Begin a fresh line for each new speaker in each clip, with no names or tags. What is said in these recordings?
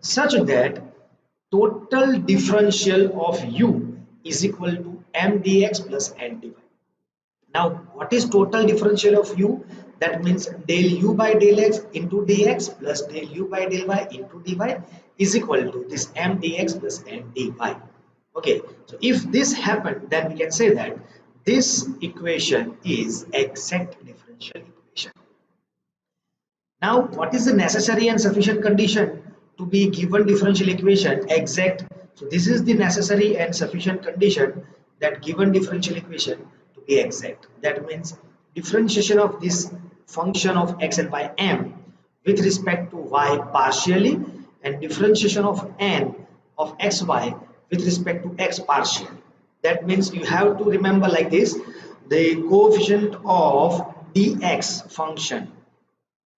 such that total differential of u is equal to m dx plus n dy. Now, what is total differential of u? That means del u by del x into dx plus del u by del y into dy is equal to this m dx plus n dy. Okay, so if this happened, then we can say that this equation is exact differential equation. Now, what is the necessary and sufficient condition to be given differential equation exact? So this is the necessary and sufficient condition that given differential equation to be exact. That means differentiation of this function of x and y m with respect to y partially, and differentiation of n of xy with respect to x partially. That means you have to remember like this: the coefficient of dx function,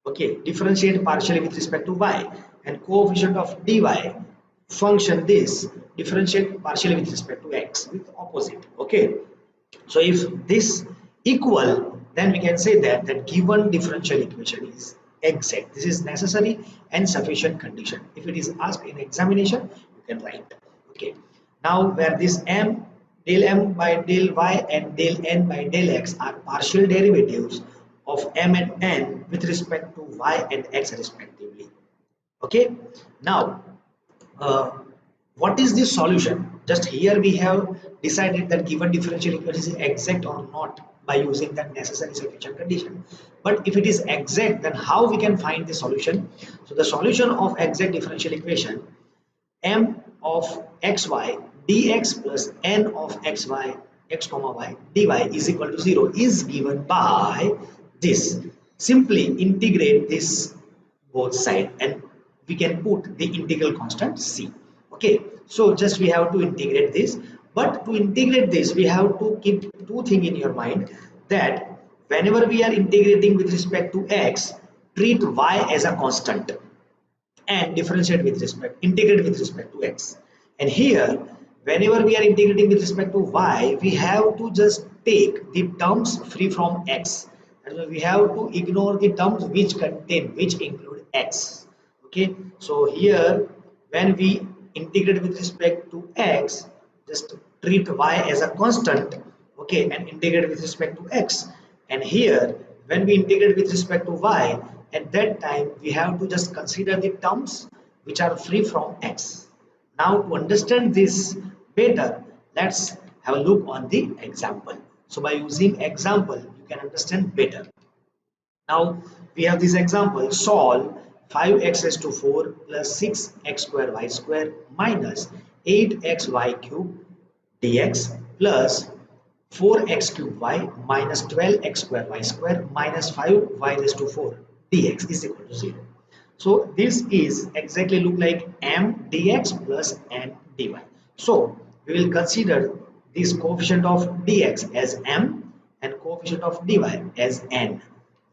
okay, differentiate partially with respect to y, and coefficient of dy function this differentiate partially with respect to x with opposite. Okay, so if this equal, then we can say that that given differential equation is exact. This is necessary and sufficient condition. If it is asked in examination, you can write. Okay, now where this m del m by del y and del n by del x are partial derivatives of m and n with respect to y and x respectively. Okay, now what is the solution? Just here we have decided that given differential equation is exact or not by using that necessary sufficient condition. But if it is exact, then how we can find the solution? So the solution of exact differential equation, m of xy dx plus n of xy x comma y dy is equal to 0 is given by this. Simply integrate this both side and we can put the integral constant c. Okay, so just we have to integrate this, but to integrate this we have to keep two things in your mind, that whenever we are integrating with respect to x, treat y as a constant and differentiate with respect, integrate with respect to x. And here, whenever we are integrating with respect to y, we have to just take the terms free from x. And we have to ignore the terms which include x. Okay, so here when we integrate with respect to x, just treat y as a constant, okay, and integrate with respect to x. And here when we integrate with respect to y, at that time we have to just consider the terms which are free from x. Now to understand this better, let's have a look on the example. So by using example you can understand better. Now we have this example: solve 5x raised to 4 plus 6x square y square minus 8xy cube dx plus 4x cube y minus 12x square y square minus 5y raised to 4 dx is equal to 0. So this is exactly look like m dx plus n dy. So we will consider this coefficient of dx as m and coefficient of dy as n.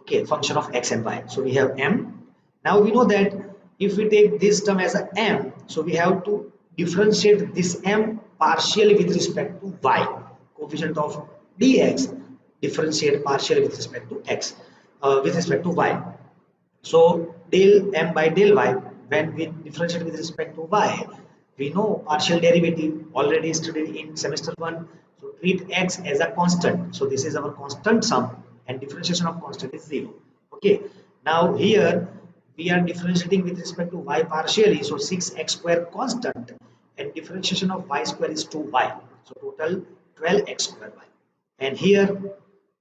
Okay, function of x and y. So we have m. Now we know that if we take this term as a m, so we have to differentiate this m partially with respect to y. Coefficient of dx differentiate partially with respect to x, with respect to y. So del m by del y, when we differentiate with respect to y, we know partial derivative already studied in semester 1. So treat x as a constant. So this is our constant sum and differentiation of constant is 0. Okay. Now here we are differentiating with respect to y partially. So 6x square constant and differentiation of y square is 2y. So total 12x square y. And here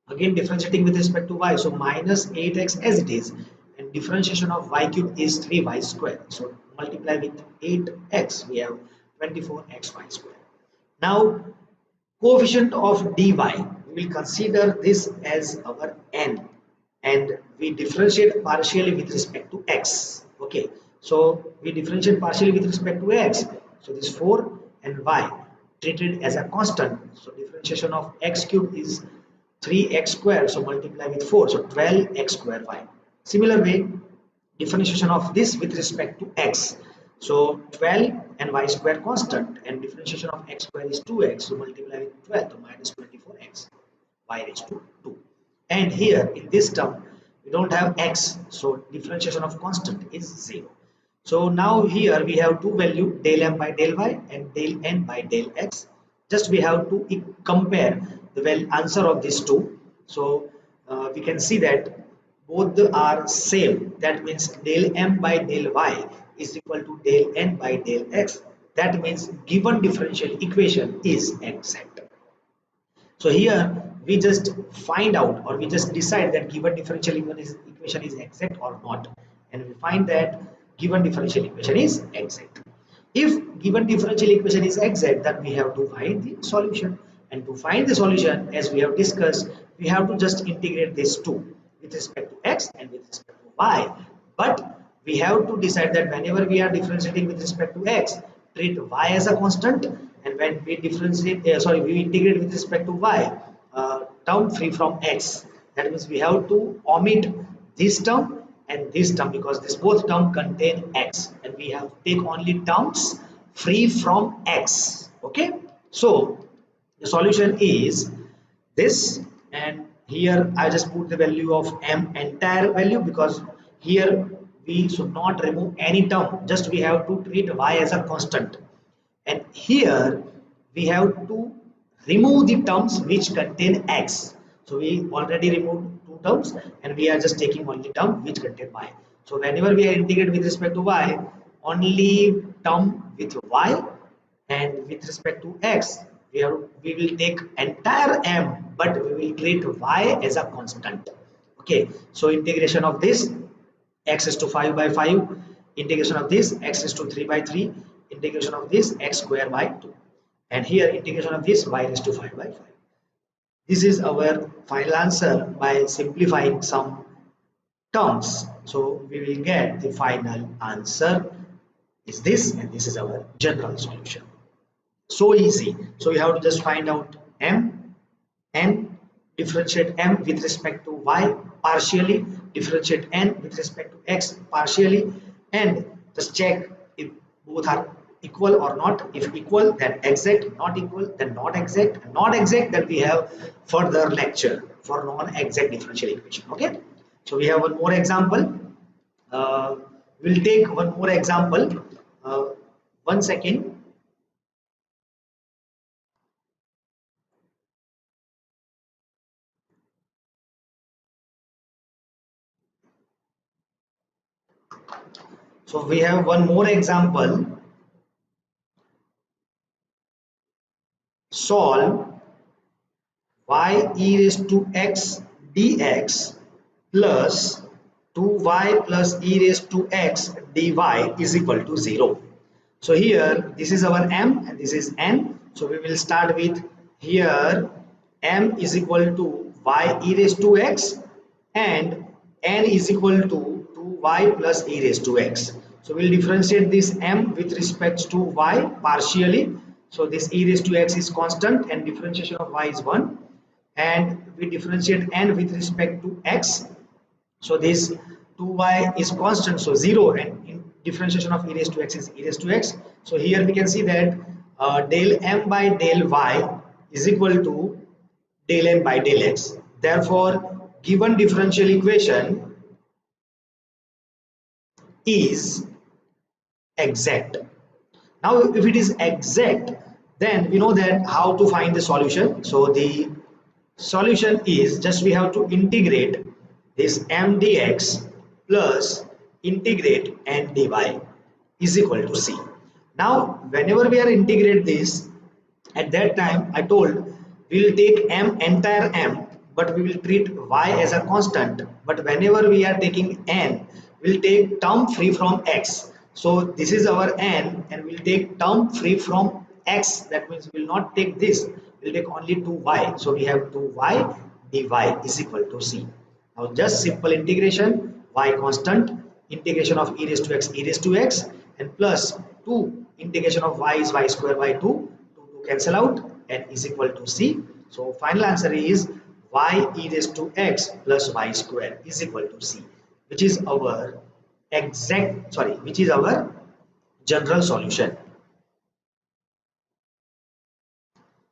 again differentiating with respect to y. So minus 8x as it is. And differentiation of y cube is 3y square. So multiply with 8x, we have 24xy square. Now coefficient of dy, we will consider this as our n and we differentiate partially with respect to x. Okay, so we differentiate partially with respect to x. So this 4 and y treated as a constant. So differentiation of x cube is 3x square. So multiply with 4. So 12x square y. Similar way, differentiation of this with respect to x. So 12 and y square constant and differentiation of x square is 2x. So multiply with 12 to minus 24x y raised to 2. And here in this term we don't have x, so differentiation of constant is 0. So now here we have two value, del m by del y and del n by del x. Just we have to compare the answer of these two. So we can see that both are same. That means del m by del y is equal to del n by del x. That means given differential equation is exact. So here we just find out, or we just decide that given differential equation is exact or not, and we find that given differential equation is exact. If given differential equation is exact, then we have to find the solution, and to find the solution, as we have discussed, we have to just integrate these two with respect to x and with respect to y. But we have to decide that whenever we are differentiating with respect to x, treat y as a constant, and when we differentiate we integrate with respect to y, term free from x. That means we have to omit this term and this term, because this both term contain x, and we have to take only terms free from x. Okay, so the solution is this, and here I just put the value of m entire value, because here we should not remove any term, just we have to treat y as a constant, and here we have to remove the terms which contain x. So we already removed two terms, and we are just taking only term which contain y. So whenever we are integrated with respect to y, only term with y, and with respect to x, we will take entire m, but we will treat y as a constant. Okay, so integration of this, x is to 5 by 5, integration of this, x is to 3 by 3, integration of this, x square by 2, and here integration of this, y is to 5 by 5. This is our final answer by simplifying some terms. So we will get the final answer is this, and this is our general solution. So easy. So we have to just find out m, n, differentiate m with respect to y partially, differentiate n with respect to x partially, and just check if both are equal or not. If equal, then exact; not equal, then not exact; not exact, then we have further lecture for non-exact differential equation. Okay, so we have one more example. We'll take one more example. 1 second. So we have one more example. Solve y e raised to x dx plus 2y plus e raised to x dy is equal to 0. So here this is our m and this is n. So we will start with here m is equal to y e raised to x and n is equal to 2y plus e raised to x. So we'll differentiate this m with respect to y partially. So this e raised to x is constant and differentiation of y is 1, and we differentiate n with respect to x. So this 2y is constant, so 0, and in differentiation of e raised to x is e raised to x. So here we can see that del m by del y is equal to del n by del x. Therefore, given differential equation is exact. Now, if it is exact, then we know that how to find the solution. So the solution is just we have to integrate this m dx plus integrate n dy is equal to c. Now, whenever we are integrate this, at that time I told we will take m entire m, but we will treat y as a constant. But whenever we are taking n, we will take term free from x. So this is our n, and we'll take term free from x. That means we will not take this. We'll take only 2y. So we have 2y dy is equal to c. Now just simple integration, y constant, integration of e raised to x, and plus 2 integration of y is y square by 2. 2 cancel out, and is equal to c. So final answer is y e raised to x plus y square is equal to c, which is our which is our general solution.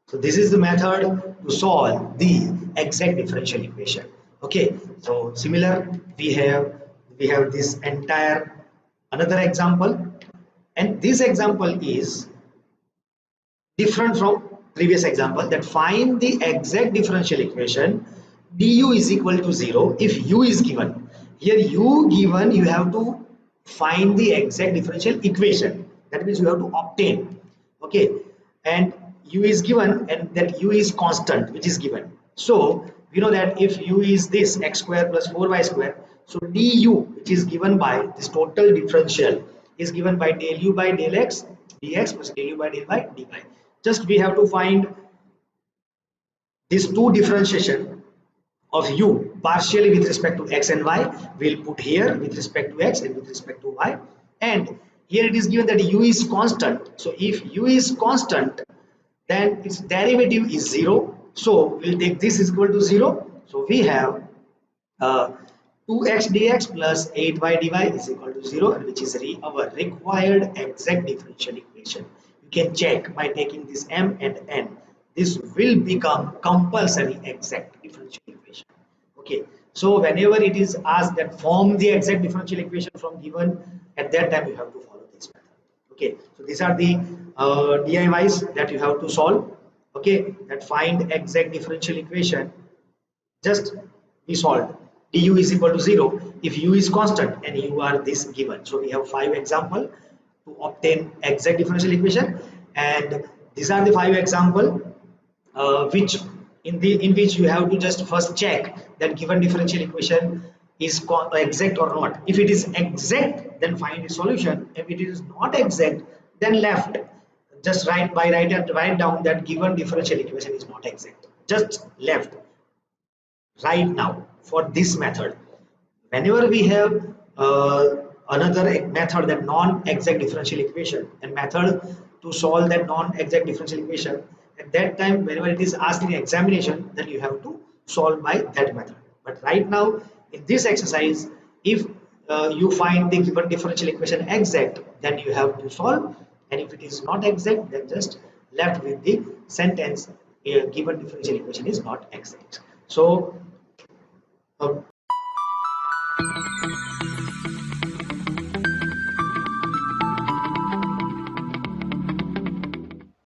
So this is the method to solve the exact differential equation. Okay, so similar we have this entire another example, and this example is different from previous example, that find the exact differential equation du is equal to 0 if u is given. Here u given, you have to find the exact differential equation, that means you have to obtain. Okay, and u is given and that u is constant which is given. So we know that if u is this x square plus 4y square, so du which is given by this total differential is given by del u by del x dx plus del u by del y dy. Just we have to find these two differentiation of u partially with respect to x and y. We'll put here with respect to x and with respect to y, and here it is given that u is constant. So if u is constant, then its derivative is 0, so we'll take this is equal to 0. So we have uh, 2x dx plus 8y dy is equal to 0, and which is our required exact differential equation. You can check by taking this m and n. This will become compulsory exact differential equation. Okay, so whenever it is asked that form the exact differential equation from given, at that time you have to follow this method. Okay, so these are the DIYs that you have to solve. Okay, that find exact differential equation. Just we solved du is equal to 0 if u is constant and u are this given. So we have 5 example to obtain exact differential equation, and these are the 5 example which in which you have to just first check that given differential equation is exact or not. If it is exact, then find the solution. If it is not exact, then left. Just write down that given differential equation is not exact. Just left right now for this method. Whenever we have another method, that non-exact differential equation, and method to solve that non-exact differential equation, at that time whenever it is asked in examination, then you have to solve by that method. But right now in this exercise, if you find the given differential equation exact, then you have to solve, and if it is not exact, then just left with the sentence given differential equation is not exact. So